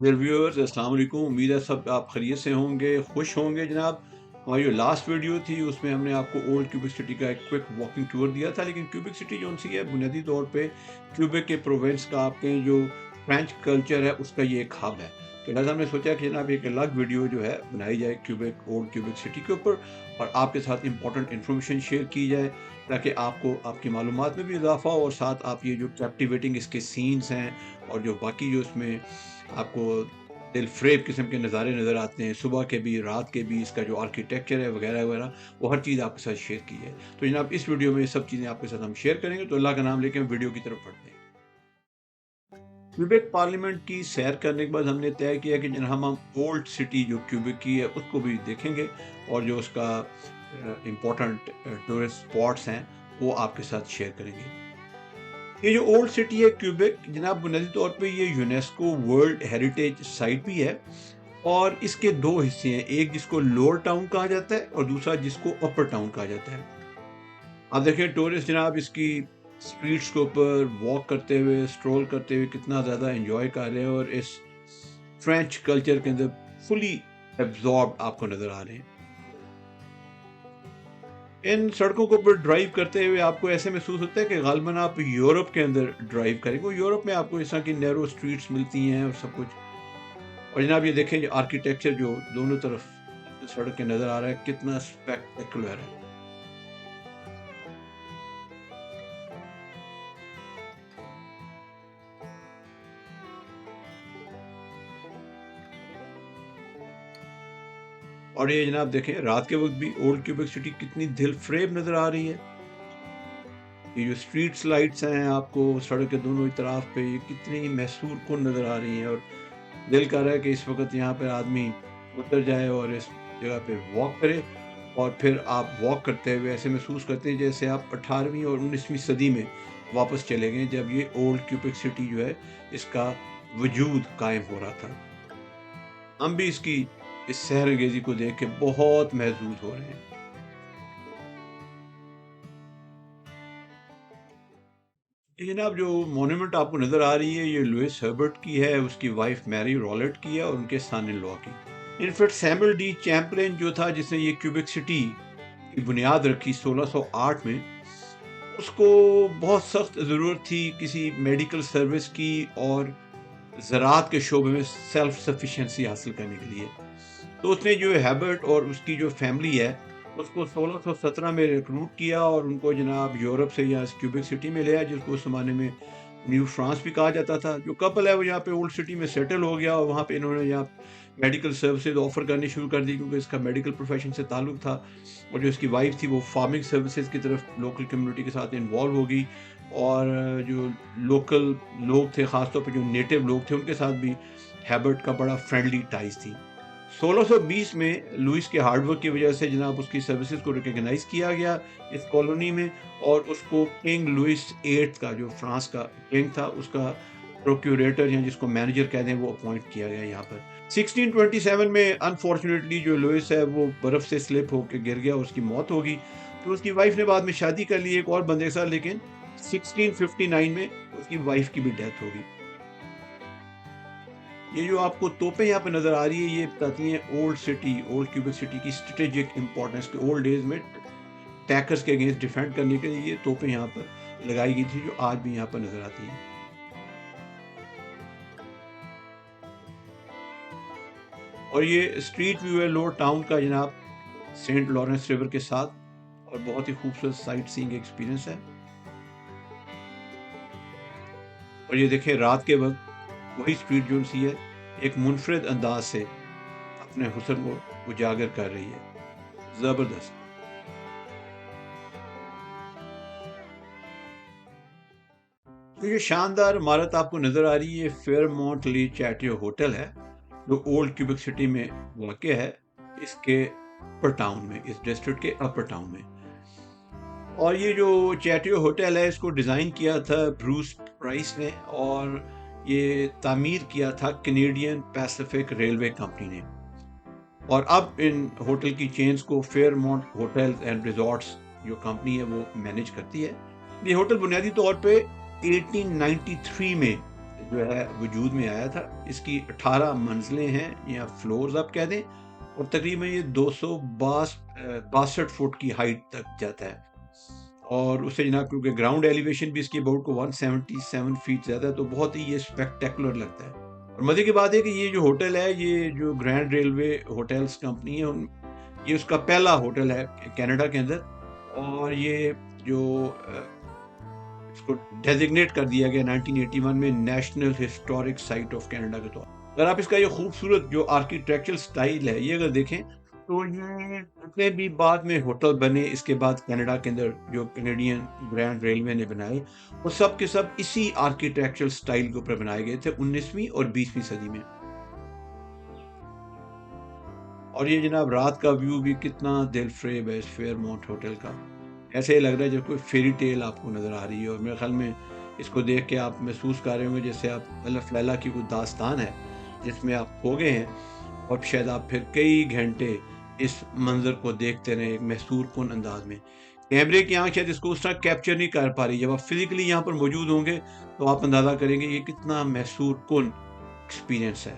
Dear viewers अस्सलाम वालेकुम। उम्मीद है सब आप खैरियत से होंगे, खुश होंगे जनाब। हमारी जो लास्ट वीडियो थी उसमें हमने आपको ओल्ड क्यूबिक सिटी का एक क्विक वॉकिंग टूर दिया था, लेकिन क्यूबिक सिटी जो सी है बुनियादी तौर पे क्यूबिक के प्रोविंस का आपके जो फ्रेंच कल्चर है उसका ये एक हब है। तो लिहाजा हमने सोचा कि जनाब एक अलग वीडियो जो है बनाई जाए क्यूबिक ओल्ड क्यूबिक सिटी के ऊपर और आपके साथ इंपॉर्टेंट इन्फॉर्मेशन शेयर की जाए, ताकि आपको आपकी मालूमात में भी इजाफा हो और साथ आप ये जो कैप्टिवेटिंग इसके सीन्स हैं और जो बाकी जो इसमें आपको दिलफ़रेब किस्म के नज़ारे नज़र आते हैं, सुबह के भी, रात के भी, इसका जो आर्किटेक्चर है वगैरह-वगैरह, वो हर चीज़ आपके साथ शेयर की है। तो जनाब इस वीडियो में ये सब चीज़ें आपके साथ हम शेयर करेंगे, तो अल्लाह का नाम लेके हम वीडियो की तरफ बढ़ते हैं। क्यूबेक पार्लियामेंट की सैर करने के बाद हमने तय किया कि जनाब हम ओल्ड सिटी जो क्यूबेक की है उसको भी देखेंगे और जो उसका इम्पोर्टेंट टूरिस्ट स्पॉट्स हैं, वो आपके साथ शेयर करेंगे। ये जो ओल्ड सिटी है क्यूबेक जनाब बुनियादी तौर पे ये यूनेस्को वर्ल्ड हेरिटेज साइट भी है और इसके दो हिस्से हैं, एक जिसको लोअर टाउन कहा जाता है और दूसरा जिसको अपर टाउन कहा जाता है। आप देखें टूरिस्ट जनाब इसकी स्ट्रीट्स के ऊपर वॉक करते हुए, स्ट्रोल करते हुए कितना ज़्यादा एंजॉय कर रहे हैं और इस फ्रेंच कल्चर के अंदर फुली एब्जॉर्ब आपको नज़र आ रहे हैं। इन सड़कों के ऊपर ड्राइव करते हुए आपको ऐसे महसूस होता है कि गालिबन आप यूरोप के अंदर ड्राइव करेंगे। यूरोप में आपको इस तरह की नैरो स्ट्रीट्स मिलती हैं और सब कुछ। और जनाब ये देखें जो आर्किटेक्चर जो दोनों तरफ सड़क के नज़र आ रहा है कितना स्पेक्टेकुलर है। और ये जनाब देखें रात के वक्त भी ओल्ड क्यूबिक सिटी कितनी दिलफरेब नज़र आ रही है। ये जो स्ट्रीट्स लाइट्स हैं आपको सड़क के दोनों ही तरफ पे ये कितनी मैसूर कुन नज़र आ रही हैं और दिल कर रहा है कि इस वक्त यहाँ पे आदमी उतर जाए और इस जगह पे वॉक करे। और फिर आप वॉक करते हुए ऐसे महसूस करते हैं जैसे आप 18वीं और 19वीं सदी में वापस चले गए, जब ये ओल्ड क्यूबिक सिटी जो है इसका वजूद कायम हो रहा था। हम भी इसकी इस सहरंगेज़ी को देख के बहुत महज़ूज़ हो रहे हैं। ये जनाब जो मॉन्यूमेंट आपको नज़र आ रही है ये लुइस हर्बर्ट की है, उसकी वाइफ मैरी रॉलेट की है और उनके सन इन लॉ की। इनफैक्ट सैमुअल डी चैम्पलिन जो था जिसने ये क्यूबिक सिटी की बुनियाद रखी 1608 में, उसको बहुत सख्त ज़रूरत थी किसी मेडिकल सर्विस की और ज़राअत के शोबे में सेल्फ सफिशिएंसी हासिल करने के लिए। तो उसने जो हैबर्ट और उसकी जो फैमिली है उसको 1617 में रिक्रूट किया और उनको जनाब यूरोप से यहाँ क्यूबिक सिटी में ले आया, जिसको उस ज़माने में न्यू फ्रांस भी कहा जाता था। जो कपल है वो यहाँ पे ओल्ड सिटी में सेटल हो गया और वहाँ पे इन्होंने यहाँ मेडिकल सर्विसेज ऑफर करनी शुरू कर दी, क्योंकि इसका मेडिकल प्रोफेशन से ताल्लुक था। और जो इसकी वाइफ थी वो फार्मिंग सर्विसेज की तरफ लोकल कम्युनिटी के साथ इन्वॉल्व हो गई और जो लोकल लोग थे, ख़ासतौर पे जो नेटिव लोग थे, उनके साथ भी हैबर्ट का बड़ा फ्रेंडली टाइज थी। 1620 में लुइस के हार्डवर्क की वजह से जनाब उसकी सर्विसेज को रिकॉग्नाइज किया गया इस कॉलोनी में और उसको किंग लुइस 8 का जो फ्रांस का किंग था उसका प्रोक्यूरेटर या जिसको मैनेजर कह दें वो अपॉइंट किया गया यहाँ पर। 1627 में अनफॉर्चुनेटली जो लुइस है वो बर्फ से स्लिप होकर गिर गया, उसकी मौत हो गई। तो उसकी वाइफ ने बाद में शादी कर ली एक और बंदे के साथ, लेकिन 1659 में उसकी वाइफ की भी डेथ हो गई। ये जो आपको तोपें यहाँ पे नज़र आ रही है ये बताती हैं old city, old cubic city की स्ट्रेटेजिक इंपॉर्टेंस के। ओल्ड डेज में टैकर्स के अगेंस्ट डिफेंड करने के लिए ये तोपें यहाँ पर लगाई गई थी, जो आज भी यहाँ पर नज़र आती हैं। और ये स्ट्रीट व्यू है लोअर टाउन का जनाब, सेंट लॉरेंस रिवर के साथ, और बहुत ही खूबसूरत साइट सीइंग एक्सपीरियंस है। और ये देखें रात के वक्त वही स्ट्रीट जो सी है एक मुनफरद अंदाज से अपने हुस्न को उजागर कर रही है। ज़बरदस्त। तो ये शानदार इमारत आपको नज़र आ रही है फेयरमाउंट ली चैटियो होटल है, जो ओल्ड क्यूबिक सिटी में वाक़ है, इसके अपर टाउन में, इस डिस्ट्रिक्ट के अपर टाउन में। और ये जो चैटियो होटल है इसको डिज़ाइन किया था ब्रूस प्राइस ने और ये तामीर किया था कैनेडियन पैसिफिक रेलवे कंपनी ने। और अब इन होटल की चेन्स को फेयरमाउंट होटल्स एंड रिजॉर्ट्स जो कंपनी है वो मैनेज करती है। ये होटल बुनियादी तौर पे 1893 में जो है वजूद में आया था। इसकी 18 मंजिलें हैं या फ्लोर्स आप कह दें, और तकरीबन ये 262 फुट की हाइट तक जाता है। और उससे जनाब क्योंकि ग्राउंड एलिवेशन भी इसकी अबाउट को 177 फीट ज़्यादा है, तो बहुत ही ये स्पेक्टेकुलर लगता है। और मज़े की बात है कि ये जो होटल है, ये जो ग्रैंड रेलवे होटल्स कंपनी है, ये उसका पहला होटल है कनाडा के अंदर, और ये जो इसको डेजिग्नेट कर दिया गया 1981 में national historic site of Canada के तौर पर। अगर आप इसका ये खूबसूरत जो आर्किटेक्चरल स्टाइल है, ये अगर देखें, तो ये जितने भी बाद में होटल बने इसके बाद कनाडा के अंदर जो कैनेडियन ग्रैंड रेलवे ने बनाए, वो सब के सब इसी आर्किटेक्चरल स्टाइल के ऊपर बनाए गए थे 19वीं और 20वीं सदी में। और ये जनाब रात का व्यू भी कितना दिलफरेब है इस फेयरमाउंट होटल का। ऐसे लग रहा है जैसे कोई फेरी टेल आपको नज़र आ रही है, और मेरे ख्याल में इसको देख के आप महसूस कर रहे होंगे जैसे आप अल्फ लैला की कोई दास्तान है जिसमें आप खो गए हैं, और शायद आप फिर कई घंटे इस मंजर को देखते रहे एक महसूर कुन अंदाज में। कैमरे की आंख शायद इसको उस तरह कैप्चर नहीं कर पा रही। जब आप फिजिकली यहाँ पर मौजूद होंगे तो आप अंदाज़ा करेंगे ये कितना महसूर कुन एक्सपीरियंस है।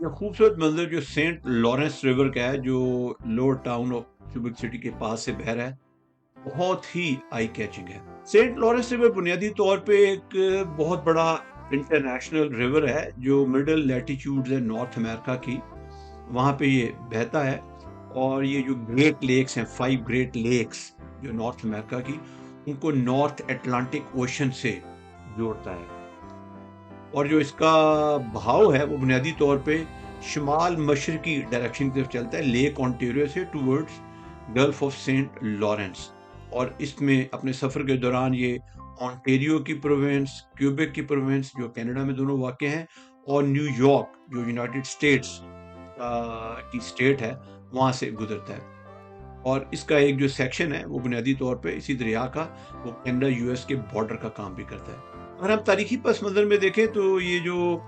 ये खूबसूरत मंजर जो सेंट लॉरेंस रिवर का है, जो lower town of cubic city के पास से बह रहा है, बहुत ही आई कैचिंग है। सेंट लॉरेंस रिवर बुनियादी तौर पे एक बहुत बड़ा इंटरनेशनल रिवर है जो मिडिल लैटिट्यूड्स है नॉर्थ अमेरिका की, वहाँ पे ये बहता है। और ये जो ग्रेट लेक्स हैं, 5 ग्रेट लेक्स जो नॉर्थ अमेरिका की, उनको नॉर्थ अटलांटिक ओशन से जोड़ता है। और जो इसका बहाव है वो बुनियादी तौर पे शुमाल मशरकी डायरेक्शन की तरफ चलता है, लेक ऑन्टेरियो से towards Gulf of Saint Lawrence. और इसमें अपने सफ़र के दौरान ये ऑन्टेरियो की प्रोविंस, क्यूबेक की प्रोविंस जो कनाडा में दोनों वाक़ हैं, और न्यूयॉर्क जो यूनाइटेड स्टेट्स की स्टेट है, वहाँ से गुजरता है। और इसका एक जो सेक्शन है वो बुनियादी तौर पे इसी दरिया का, वो कनाडा यूएस के बॉर्डर का काम भी करता है। अगर हम तारीखी पस मंज़र में देखें तो ये जो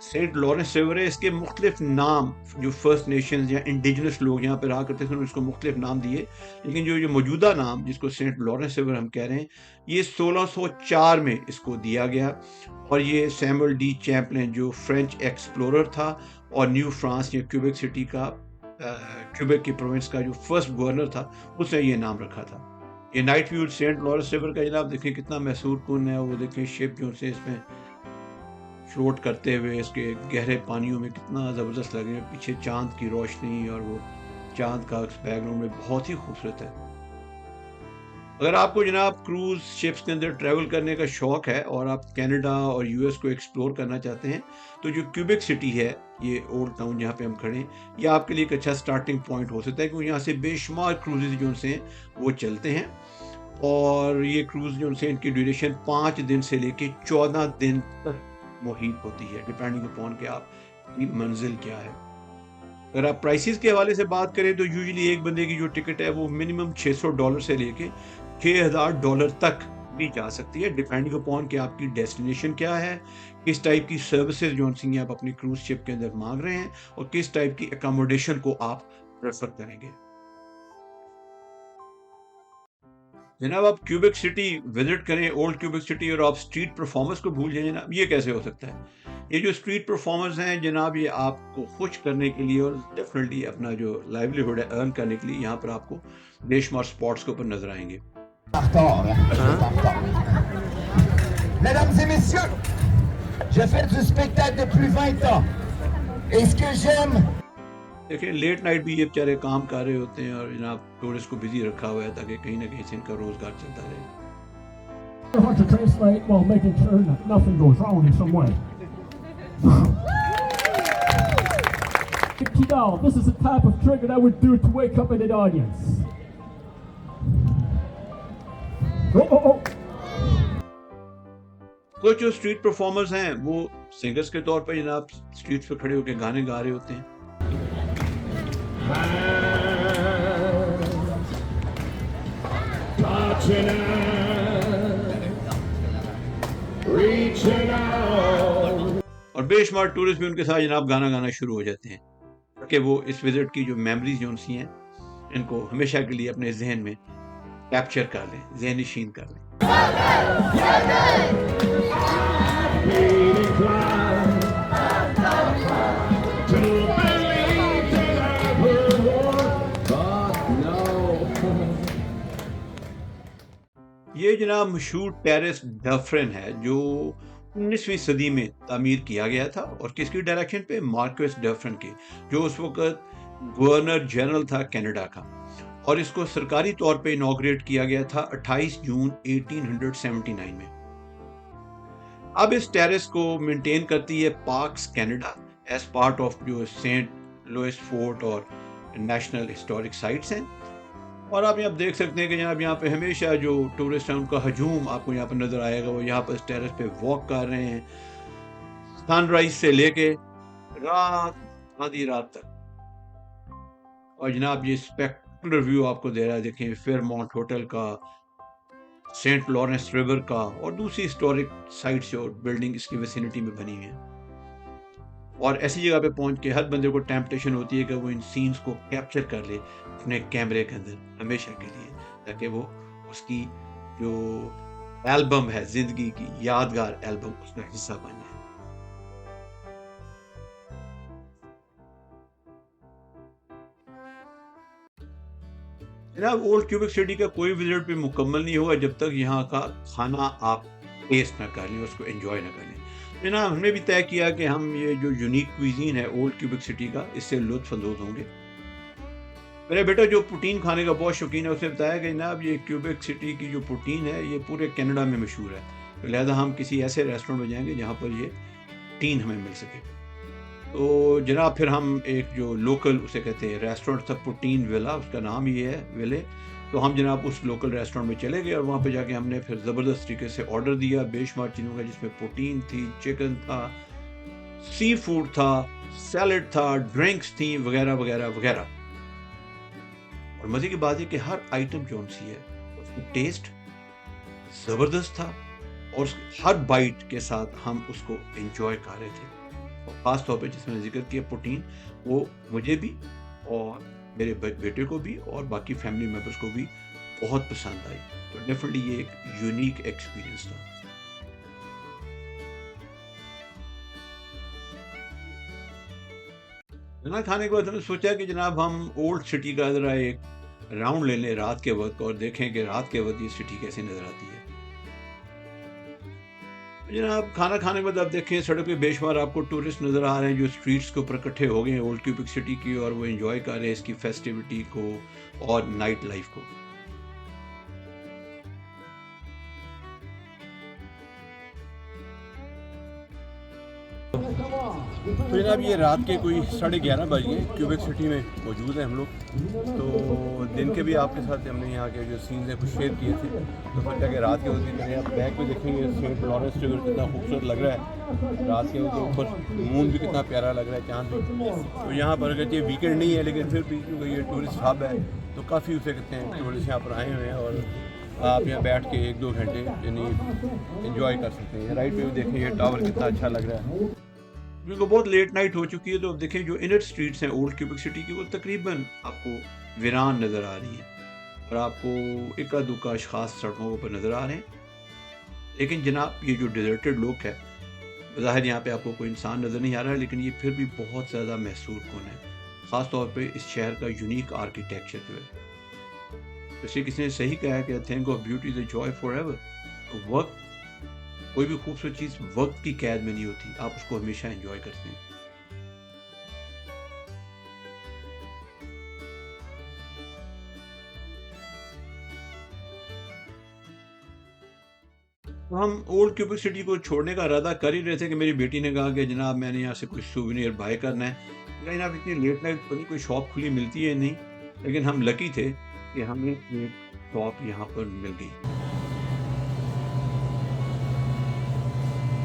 सेंट लॉरेंस रिवर है, इसके मुख्तलिफ नाम जो फर्स्ट नेशंस या इंडिजिनस लोग यहाँ पे रहा करते थे उन्होंने इसको मुख्तलिफ नाम दिए, लेकिन जो मौजूदा नाम जिसको सेंट लॉरेंस रिवर हम कह रहे हैं, ये 1604 में इसको दिया गया। और ये सैमुअल डी चैम्पलिन जो फ्रेंच एक्सप्लोरर था और न्यू फ्रांस या क्यूबेक सिटी का क्यूबेक की प्रोविंस का जो फर्स्ट गवर्नर था, उसने ये नाम रखा था। ये night view Saint Lawrence River का जनाब देखें कितना महसूर कुन है। वो देखें शिप जो से इसमें फ्लोट करते हुए इसके गहरे पानियों में कितना ज़बरदस्त लग रहा है। पीछे चांद की रोशनी और वो चांद का बैकग्राउंड में बहुत ही खूबसूरत है। अगर आपको जनाब क्रूज़ शिप्स के अंदर ट्रैवल करने का शौक़ है और आप कनाडा और यूएस को एक्सप्लोर करना चाहते हैं, तो जो क्यूबेक सिटी है, ये ओल्ड टाउन जहाँ पे हम खड़े हैं, ये आपके लिए एक अच्छा स्टार्टिंग पॉइंट हो सकता है, क्योंकि यहाँ से बेशुमार क्रूज़ेज़ जो से वो चलते हैं। और ये क्रूज़ जो से इनकी ड्यूरेशन 5 दिन से लेके 14 दिन तक मुहित होती है, डिपेंडिंग अपॉन कि आपकी मंजिल क्या है। अगर आप प्राइसेस के हवाले से बात करें तो यूजुअली एक बंदे की जो टिकट है वो मिनिमम $600 से लेके $6000 तक भी जा सकती है, डिपेंडिंग अपॉन कि आपकी डेस्टिनेशन क्या है, किस टाइप की सर्विसेज जो सी आप अपनी क्रूज शिप के अंदर मांग रहे हैं, और किस टाइप की अकोमोडेशन को आप प्रेफर करेंगे। जनाब आप क्यूबेक सिटी विजिट करें, ओल्ड क्यूबेक सिटी, और आप स्ट्रीट परफॉर्मर्स को भूल जाएं जनाब, ये कैसे हो सकता है। ये जो स्ट्रीट परफॉर्मर्स हैं जनाब, ये आपको खुश करने के लिए और डेफिनेटली अपना जो लाइवलीहुड है अर्न करने के लिए यहाँ पर आपको बेशुमार स्पॉट्स के ऊपर नजर आएंगे। Mesdames et messieurs, je fais du spectacle depuis 20 ans. Et ce que j'aime, देखिए लेट नाइट भी ये बेचारे काम कर रहे होते हैं, और जनाब टूरिस्ट को बिजी रखा हुआ है ताकि कहीं ना कहीं से इनका रोजगार चलता रहे। hard to translate while making sure that nothing goes wrong in some way. Kidal, this is the type of trick that I would do to wake up an audience. Oh. कुछ जो स्ट्रीट परफॉर्मर्स हैं वो singers के तौर पर जनाब streets पे खड़े होकर गाने गा रहे होते हैं। और बेशुमार टूरिस्ट भी उनके साथ जनाब गाना गाना शुरू हो जाते हैं। कि वो इस विज़िट की जो मेमोरीज जो सी हैं इनको हमेशा के लिए अपने जहन में कैप्चर कर लें, ज़हन नशीन कर लें। ये जनाब मशहूर टेरेस डफरिन है जो 19वीं सदी में तामीर किया गया था और किसकी डायरेक्शन पे, मार्क्वेस डफरिन की, जो उस वक्त गवर्नर जनरल था कनाडा का, और इसको सरकारी तौर पे इनॉग्रेट किया गया था 28 जून 1879 में। अब इस टेरेस को मेंटेन करती है Parks Canada as part of जो सेंट लुइस फोर्ट और नेशनल हिस्टोरिक साइट्स हैं। और आप यहाँ देख सकते हैं कि जनाब यहाँ पे हमेशा जो टूरिस्ट हैं उनका हजूम आपको यहाँ पर नजर आएगा। वो यहाँ पर इस टेरेस पे वॉक कर रहे हैं सनराइज से लेके रात आधी रात तक। और जनाब ये स्पेक्टेकुलर व्यू आपको दे रहा है, देखें फेयरमाउंट होटल का, सेंट लॉरेंस रिवर का और दूसरी हिस्टोरिक साइट्स और बिल्डिंग इसकी विसिनिटी में बनी हुई है। और ऐसी जगह पे पहुंच के हर बंदे को टेम्पटेशन होती है कि वो इन सीन्स को कैप्चर कर ले अपने कैमरे के अंदर हमेशा के लिए, ताकि वो उसकी जो एल्बम है, जिंदगी की यादगार एल्बम, उसका हिस्सा बन जाए। जनाब ओल्ड क्यूबिक सिटी का कोई विजिट भी मुकम्मल नहीं होगा जब तक यहाँ का खाना आप टेस्ट ना कर लें, उसको एंजॉय ना कर लें। जनाब हमने भी तय किया कि हम ये जो यूनिक क्विजीन है ओल्ड क्यूबिक सिटी का, इससे लुत्फ अंदोज होंगे। मेरा बेटा जो पोटीन खाने का बहुत शौकीन है, उसने बताया कि जनाब ये क्यूबिक सिटी की जो पोटीन है ये पूरे कनाडा में मशहूर है, तो लिहाजा हम किसी ऐसे रेस्टोरेंट में जाएंगे जहाँ पर ये टीन हमें मिल सके। तो जनाब फिर हम एक जो लोकल उसे कहते हैं रेस्टोरेंट था, पोटीन विला, उसका नाम ये है विले, तो हम जनाब उस लोकल रेस्टोरेंट में चले गए और वहाँ पे जाके हमने फिर ज़बरदस्त तरीके से ऑर्डर दिया बेशुमार चीज़ों का, जिसमें प्रोटीन थी, चिकन था, सी फूड था, सैलड था, ड्रिंक्स थी, वगैरह वगैरह वगैरह। और मज़े की बात है कि हर आइटम जो सी है उसका टेस्ट ज़बरदस्त था और हर बाइट के साथ हम उसको एंजॉय कर रहे थे। और ख़ास तौर पे जिसमें जिक्र किया प्रोटीन, वो मुझे भी और मेरे बेटे को भी और बाकी फैमिली मेम्बर्स को भी बहुत पसंद आई। तो डेफिनेटली ये एक यूनिक एक्सपीरियंस था। खाना खाने के बाद हमने सोचा कि जनाब हम ओल्ड सिटी का ज़रा एक राउंड ले लें रात के वक्त और देखें कि रात के वक्त ये सिटी कैसे नज़र आती है। जनाब खाना खाने के बाद आप देखें सड़क पे बेशुमार आपको टूरिस्ट नज़र आ रहे हैं जो स्ट्रीट्स के ऊपर इकट्ठे हो गए हैं ओल्ड क्यूबिक सिटी की, और वो एंजॉय कर रहे हैं इसकी फेस्टिविटी को और नाइट लाइफ को। तो जनाब ये रात के कोई 11:30 बज गए, क्यूबिक सिटी में मौजूद है हम लोग। तो दिन के भी आपके साथ हमने यहाँ के जो सीन्स हैं कुछ शेयर किए थे, तो सोचा कि रात के वक्त भी करें। आप बैक में देखेंगे सेंट लॉरेंस रिवर कितना खूबसूरत लग रहा है रात के ऊपर, मून भी कितना प्यारा लग रहा है, चांद भी। तो यहाँ पर अगर ये वीकेंड नहीं है लेकिन फिर भी क्योंकि ये टूरिस्ट हब है तो काफ़ी उसे कहते हैं टूरिस्ट यहाँ पर आए हुए हैं और आप यहाँ बैठ के 1-2 घंटे यानी एंजॉय कर सकते हैं। राइट में भी देखें ये टावर कितना अच्छा लग रहा है, क्योंकि बहुत लेट नाइट हो चुकी है। तो अब देखें जो इनर स्ट्रीट्स हैं ओल्ड क्यूबिक सिटी की वो तकरीबन आपको वीरान नज़र आ रही है और आपको इक्का दुक्का अशखास सड़कों पर नज़र आ रहे हैं। लेकिन जनाब ये जो डिजर्टेड लुक है, ज़ाहिर यहाँ पे आपको कोई इंसान नज़र नहीं आ रहा है, लेकिन ये फिर भी बहुत ज़्यादा महसूस कौन है, ख़ास तौर पे इस शहर का यूनिक आर्किटेक्चर जो है। जैसे किसी ने सही कहा है कि think of beauty is a joy forever. तो वक्त, कोई भी खूबसूरत चीज़ वक्त की कैद में नहीं होती, आप उसको हमेशा एंजॉय करते हैं। तो हम ओल्ड क्यूबिक सिटी को छोड़ने का इरादा कर ही रहे थे कि मेरी बेटी ने कहा कि जनाब मैंने यहाँ से कुछ सूवेनियर बाय करना है, लेकिन आप इतनी लेट नाइट पता नहीं कोई शॉप खुली मिलती है नहीं, लेकिन हम लकी थे कि हमें एक शॉप यहाँ पर मिल गई।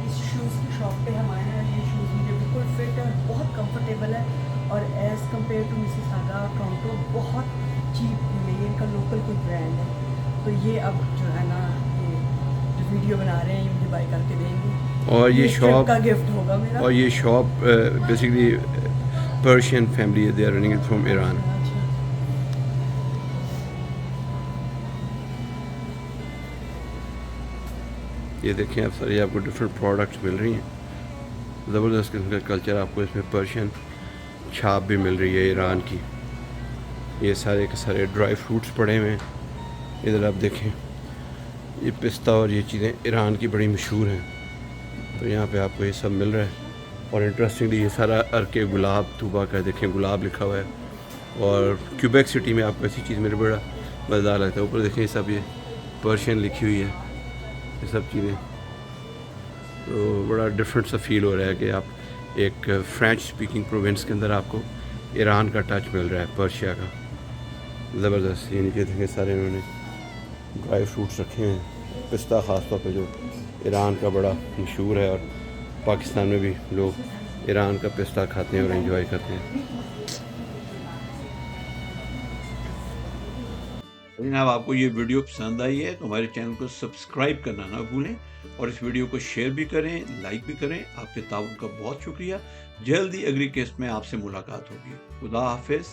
इस शूज़ की शॉप पे हम आए हैं। ये शूज़ मुझे बिल्कुल फिट है, बहुत कंफर्टेबल है और as compare to Mississauga Toronto बहुत चीप है। ये इनका लोकल कोई ब्रांड है, तो ये अब जो है ना ये जो वीडियो बना रहे हैं ये मुझे बाय करके देंगे और ये शॉप का गिफ्ट होगा मेरा। और ये shop basically Persian family, they are running it from Iran. अच्छा ये देखें आप सारी आपको डिफरेंट प्रोडक्ट्स मिल रही हैं, ज़बरदस्त किस्म का कल्चर आपको इसमें पर्शियन छाप भी मिल रही है ईरान की। ये सारे के सारे ड्राई फ्रूट्स पड़े हुए हैं। इधर आप देखें ये पिस्ता और ये चीज़ें ईरान की बड़ी मशहूर हैं, तो यहाँ पे आपको ये सब मिल रहा है। और इंटरेस्टिंगली ये सारा अर्के गुलाब तूबा का देखें, गुलाब लिखा हुआ है। और क्यूबेक सिटी में आपको ऐसी चीज़ मेरे बड़ा मज़ेदार लगता है, ऊपर देखें ये सब ये पर्शियन लिखी हुई है, ये सब चीज़ें। तो बड़ा डिफरेंट सा फील हो रहा है कि आप एक फ्रेंच स्पीकिंग प्रोविंस के अंदर आपको ईरान का टच मिल रहा है, पर्शिया का। ज़बरदस्त। ये नीचे देखें सारे इन्होंने ड्राई फ्रूट्स रखे हैं, पिस्ता ख़ास तौर पे जो ईरान का बड़ा मशहूर है, और पाकिस्तान में भी लोग ईरान का पिस्ता खाते हैं और एंजॉय करते हैं। जनाब आपको ये वीडियो पसंद आई है तो हमारे चैनल को सब्सक्राइब करना ना भूलें, और इस वीडियो को शेयर भी करें, लाइक भी करें। आपके ताउन का बहुत शुक्रिया। जल्दी अगली केस में आपसे मुलाकात होगी। खुदा हाफिज़।